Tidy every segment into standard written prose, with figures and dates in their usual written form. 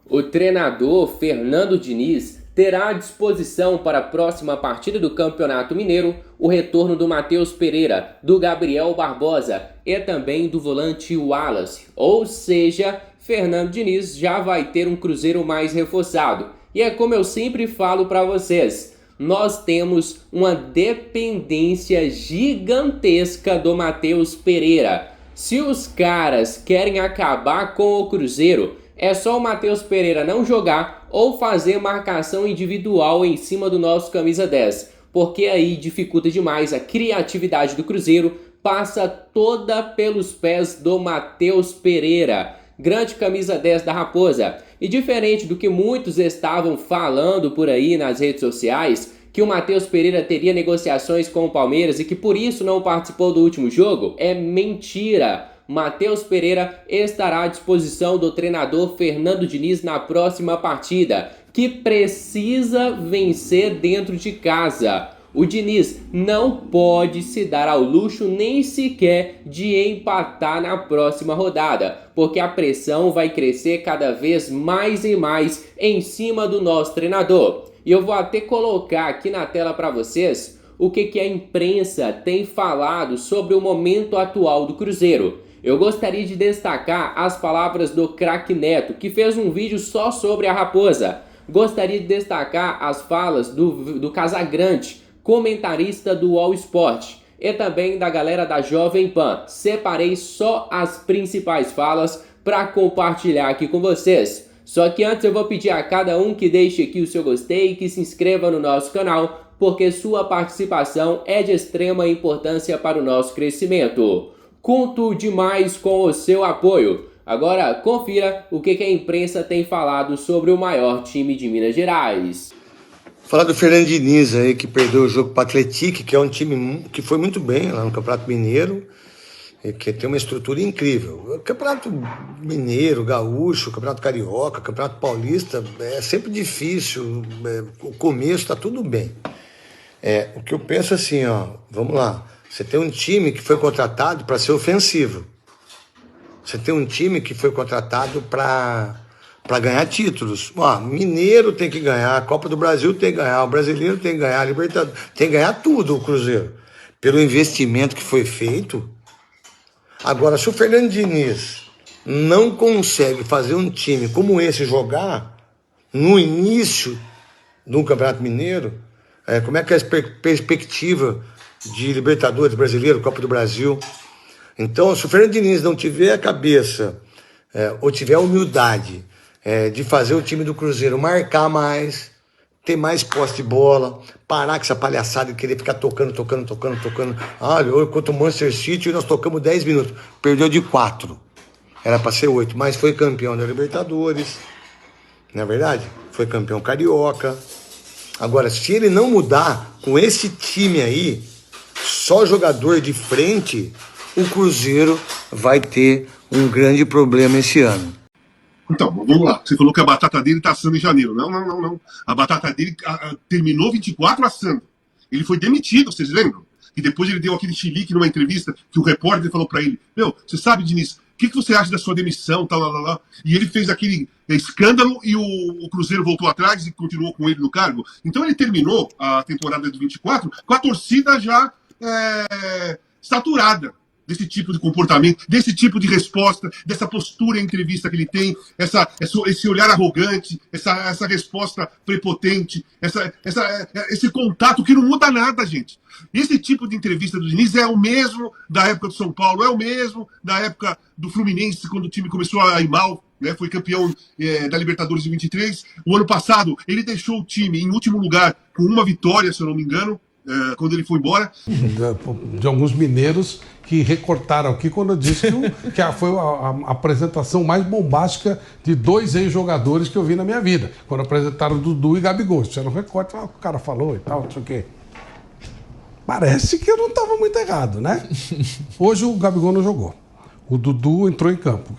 O treinador Fernando Diniz terá à disposição para a próxima partida do Campeonato Mineiro o retorno do Matheus Pereira, do Gabriel Barbosa e também do volante Wallace. Ou seja, Fernando Diniz já vai ter um Cruzeiro mais reforçado. E é como eu sempre falo para vocês, nós temos uma dependência gigantesca do Matheus Pereira. Se os caras querem acabar com o Cruzeiro, é só o Matheus Pereira não jogar ou fazer marcação individual em cima do nosso camisa 10, porque aí dificulta demais a criatividade do Cruzeiro, passa toda pelos pés do Matheus Pereira, grande camisa 10 da Raposa. E diferente do que muitos estavam falando por aí nas redes sociais, que o Matheus Pereira teria negociações com o Palmeiras e que por isso não participou do último jogo, é mentira. Matheus Pereira estará à disposição do treinador Fernando Diniz na próxima partida, que precisa vencer dentro de casa. O Diniz não pode se dar ao luxo nem sequer de empatar na próxima rodada, porque a pressão vai crescer cada vez mais e mais em cima do nosso treinador. E eu vou até colocar aqui na tela para vocês o que a imprensa tem falado sobre o momento atual do Cruzeiro. Eu gostaria de destacar as palavras do craque Neto, que fez um vídeo só sobre a Raposa. Gostaria de destacar as falas do Casagrande, comentarista do All Sport, e também da galera da Jovem Pan. Separei só as principais falas para compartilhar aqui com vocês. Só que antes eu vou pedir a cada um que deixe aqui o seu gostei e que se inscreva no nosso canal, porque sua participação é de extrema importância para o nosso crescimento. Conto demais com o seu apoio. Agora confira o que a imprensa tem falado sobre o maior time de Minas Gerais. Falar do Fernando Diniz aí, que perdeu o jogo para o Atlético, que é um time que foi muito bem lá no Campeonato Mineiro, e que tem uma estrutura incrível. O Campeonato Mineiro, Gaúcho, Campeonato Carioca, Campeonato Paulista, é sempre difícil, o começo está tudo bem. O que eu penso assim, vamos lá, você tem um time que foi contratado para ser ofensivo. Você tem um time que foi contratado para ganhar títulos. Mineiro tem que ganhar, a Copa do Brasil tem que ganhar, o Brasileiro tem que ganhar, a Libertadores tem que ganhar tudo, o Cruzeiro. Pelo investimento que foi feito. Agora, se o Fernando Diniz não consegue fazer um time como esse jogar no início do Campeonato Mineiro, como é que é a perspectiva de Libertadores Brasileiro, Copa do Brasil? Então, se o Fernando Diniz não tiver a cabeça ou tiver a humildade de fazer o time do Cruzeiro marcar mais, ter mais posse de bola, parar com essa palhaçada de querer ficar tocando. Olha, hoje contra o Manchester City nós tocamos 10 minutos, perdeu de 4. Era para ser 8, mas foi campeão da Libertadores, não é verdade? Foi campeão carioca. Agora, se ele não mudar com esse time aí, só jogador de frente, o Cruzeiro vai ter um grande problema esse ano. Então, vamos lá. Você falou que a batata dele está assando em janeiro. Não. A batata dele terminou 24 assando. Ele foi demitido, vocês lembram? E depois ele deu aquele chilique numa entrevista que o repórter falou para ele: você sabe, Diniz, o que você acha da sua demissão? Tal. E ele fez aquele escândalo e o Cruzeiro voltou atrás e continuou com ele no cargo. Então ele terminou a temporada de 24 com a torcida já saturada desse tipo de comportamento, desse tipo de resposta, dessa postura em entrevista que ele tem, esse olhar arrogante, essa resposta prepotente, esse contato que não muda nada, gente. Esse tipo de entrevista do Diniz é o mesmo da época do São Paulo, é o mesmo da época do Fluminense, quando o time começou a ir mal, foi campeão da Libertadores em 23. O ano passado, ele deixou o time em último lugar com uma vitória, se eu não me engano, quando ele foi embora. De alguns mineiros que recortaram aqui quando eu disse que foi a apresentação mais bombástica de 2 ex-jogadores que eu vi na minha vida. Quando apresentaram Dudu e Gabigol. Isso era um recorte, o cara falou e tal, não sei o quê. Parece que eu não estava muito errado, né? Hoje o Gabigol não jogou. O Dudu entrou em campo.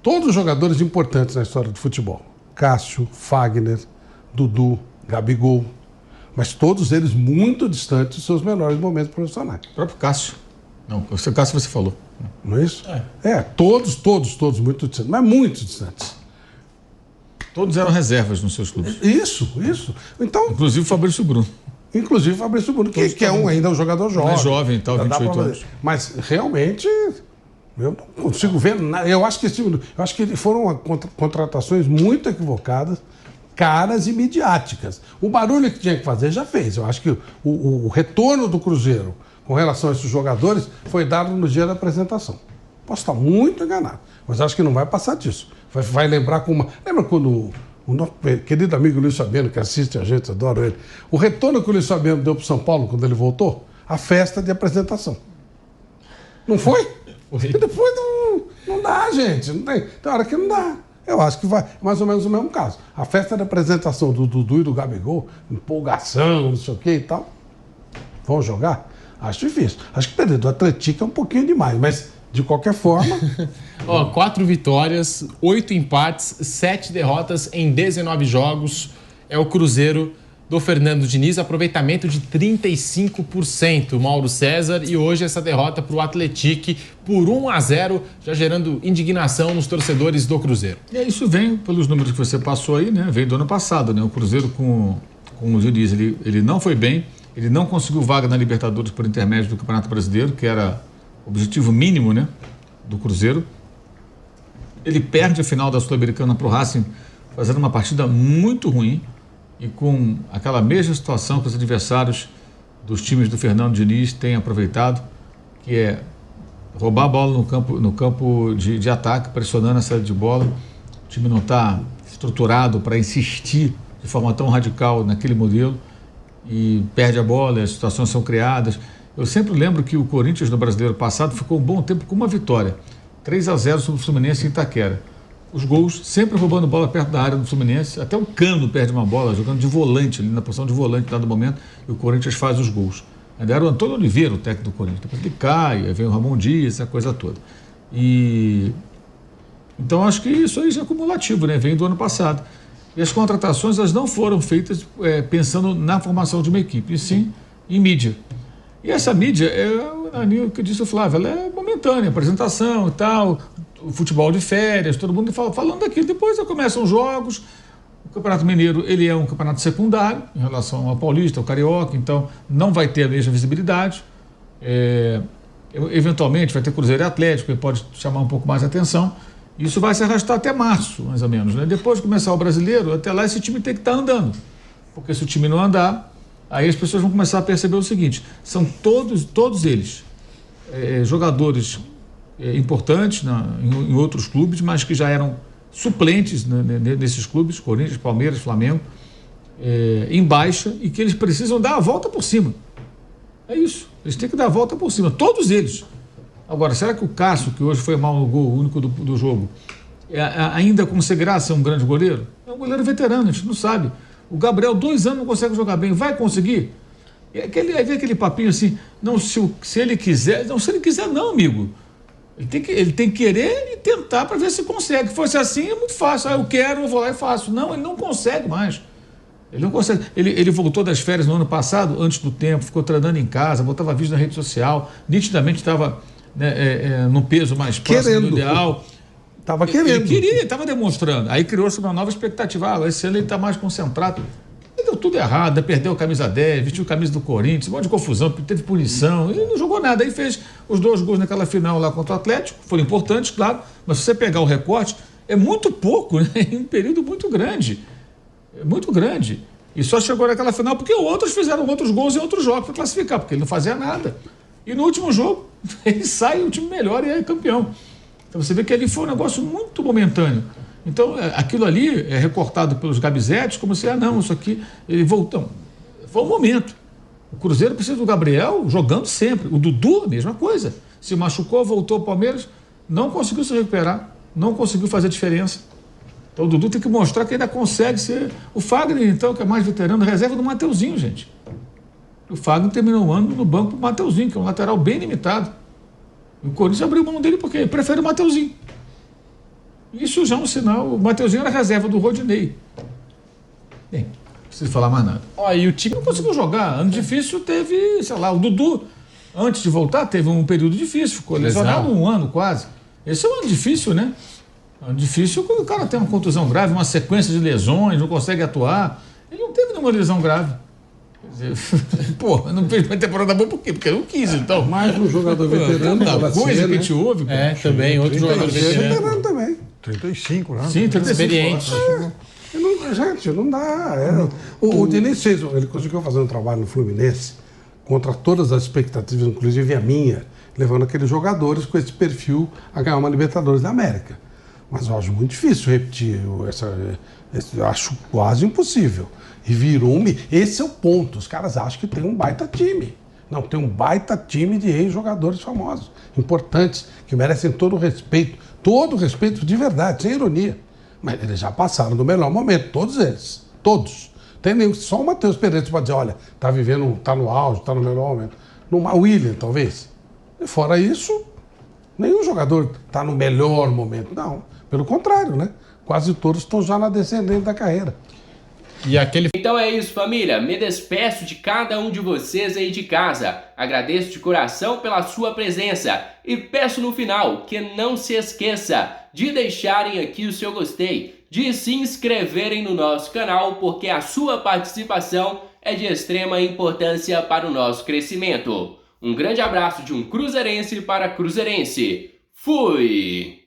Todos os jogadores importantes na história do futebol. Cássio, Fagner, Dudu, Gabigol. Mas todos eles muito distantes dos seus melhores momentos profissionais. O próprio Cássio. Não, o seu Cássio você falou. Não é isso? Todos muito distantes, mas muito distantes. Todos eram reservas nos seus clubes. Isso. Então, Inclusive o Fabrício Bruno. Que é ainda um jogador jovem. Mais jovem, tal, 28 anos. Mas realmente eu não consigo ver nada. Eu acho que foram contratações muito equivocadas, caras e midiáticas. O barulho que tinha que fazer já fez. Eu acho que o retorno do Cruzeiro com relação a esses jogadores foi dado no dia da apresentação. Posso estar muito enganado, mas acho que não vai passar disso. Vai lembrar como... Lembra quando o nosso querido amigo Luiz Fabiano, que assiste a gente, adoro ele, o retorno que o Luiz Fabiano deu para São Paulo quando ele voltou? A festa de apresentação. Não foi? E depois não dá, gente. Não tem hora que não dá. Eu acho que vai mais ou menos o mesmo caso. A festa de apresentação do Dudu e do Gabigol, empolgação, não sei o que e tal. Vão jogar? Acho difícil. Acho que perder do Atlético é um pouquinho demais, mas de qualquer forma... 4 vitórias, 8 empates, 7 derrotas em 19 jogos. É o Cruzeiro do Fernando Diniz, aproveitamento de 35%, Mauro César, e hoje essa derrota para o Atlético por 1-0, já gerando indignação nos torcedores do Cruzeiro. E isso vem pelos números que você passou aí, né? Vem do ano passado, né? O Cruzeiro com o Diniz, ele não foi bem, ele não conseguiu vaga na Libertadores por intermédio do Campeonato Brasileiro, que era o objetivo mínimo, né, do Cruzeiro. Ele perde a final da Sul-Americana para o Racing, fazendo uma partida muito ruim e com aquela mesma situação que os adversários dos times do Fernando Diniz têm aproveitado, que é roubar a bola no campo de ataque, pressionando a saída de bola. O time não está estruturado para insistir de forma tão radical naquele modelo e perde a bola, as situações são criadas. Eu sempre lembro que o Corinthians no Brasileiro passado ficou um bom tempo com uma vitória, 3-0 sobre o Fluminense em Itaquera. Os gols sempre roubando bola perto da área do Fluminense, até o Cano perde uma bola, jogando de volante, ali na posição de volante em dado momento, e o Corinthians faz os gols. Ainda era o Antônio Oliveira, o técnico do Corinthians, depois ele cai, aí vem o Ramon Dias, essa coisa toda. Então acho que isso aí já é acumulativo, né? Vem do ano passado. E as contratações, elas não foram feitas pensando na formação de uma equipe, e sim em mídia. E essa mídia, o que disse o Flávio, ela é momentânea, apresentação e tal, o futebol de férias, todo mundo falando daquilo. Depois começam os jogos. O Campeonato Mineiro, ele é um campeonato secundário em relação ao Paulista, ao Carioca, então não vai ter a mesma visibilidade. Eventualmente vai ter Cruzeiro e Atlético, que pode chamar um pouco mais a atenção. Isso vai se arrastar até março, mais ou menos, né? Depois de começar o Brasileiro, até lá esse time tem que estar andando. Porque se o time não andar, aí as pessoas vão começar a perceber o seguinte: são todos eles jogadores importantes em outros clubes, mas que já eram suplentes nesses clubes, Corinthians, Palmeiras, Flamengo, em baixa, e que eles precisam dar a volta por cima. É isso, eles têm que dar a volta por cima, todos eles. Agora, será que o Cássio, que hoje foi mal no gol, o único do jogo, ainda conseguirá ser um grande goleiro? É um goleiro veterano, a gente não sabe. O Gabriel, 2 anos, não consegue jogar bem. Vai conseguir? Aí vem aquele papinho assim, não, se ele quiser... Não, se ele quiser não, amigo. Ele tem que querer e tentar para ver se consegue. Se fosse assim, é muito fácil. Eu quero, eu vou lá e faço. Não, ele não consegue mais. Ele não consegue. Ele voltou das férias no ano passado, antes do tempo, ficou treinando em casa, botava vídeo na rede social, nitidamente estava no peso mais próximo do ideal. Estava querendo. Ele queria, estava demonstrando. Aí criou-se uma nova expectativa. Esse ano ele está mais concentrado. Ele deu tudo errado, perdeu a camisa 10, vestiu a camisa do Corinthians, um monte de confusão, teve punição. Ele não jogou nada. Aí fez os 2 gols naquela final lá contra o Atlético. Foram importantes, claro. Mas se você pegar o recorte, é muito pouco, né? Em um período muito grande. É muito grande. E só chegou naquela final porque outros fizeram outros gols em outros jogos para classificar, porque ele não fazia nada. E no último jogo, ele sai, o time melhor e é campeão. Então você vê que ali foi um negócio muito momentâneo. Então aquilo ali é recortado pelos gabizetes como se, não, isso aqui, ele voltou. Foi um momento. O Cruzeiro precisa do Gabriel jogando sempre. O Dudu, a mesma coisa. Se machucou, voltou ao Palmeiras, não conseguiu se recuperar, não conseguiu fazer diferença. Então o Dudu tem que mostrar que ainda consegue ser... O Fagner, então, que é mais veterano, reserva do Mateuzinho, gente. O Fagner terminou o ano no banco do Mateuzinho, que é um lateral bem limitado. E o Corinthians abriu mão dele porque prefere o Mateuzinho. Isso já é um sinal. O Mateuzinho era reserva do Rodinei. Bem, não preciso falar mais nada. E o time não conseguiu jogar. Ano difícil teve, sei lá, o Dudu. Antes de voltar, teve um período difícil, ficou lesionado um ano quase. Esse é um ano difícil, né? É difícil quando o cara tem uma contusão grave, uma sequência de lesões, não consegue atuar. Ele não teve nenhuma lesão grave. Quer dizer, pô, não fez uma temporada boa por quê? Porque não quis, então. Mais um jogador veterano. Tanta coisa que a gente ouve. Pô. Também, outro jogador veterano. Veterano também. 35, né? Sim, 35. Experiente. Gente, não dá. O Diniz fez, ele conseguiu fazer um trabalho no Fluminense contra todas as expectativas, inclusive a minha, levando aqueles jogadores com esse perfil a ganhar uma Libertadores da América. Mas eu acho muito difícil repetir eu acho quase impossível. E virou esse é o ponto. Os caras acham que tem um baita time. Não, tem um baita time de ex-jogadores famosos, importantes, que merecem todo o respeito de verdade, sem ironia. Mas eles já passaram do melhor momento, todos eles. Todos. Tem nenhum, só o Matheus Pereira pode dizer, olha, tá no auge, tá no melhor momento. No William, talvez. E fora isso, nenhum jogador tá no melhor momento. Não, pelo contrário, né? Quase todos estão já na descendente da carreira. E aquele... Então é isso, família. Me despeço de cada um de vocês aí de casa. Agradeço de coração pela sua presença. E peço no final que não se esqueça de deixarem aqui o seu gostei, de se inscreverem no nosso canal, porque a sua participação é de extrema importância para o nosso crescimento. Um grande abraço de um cruzeirense para cruzeirense. Fui!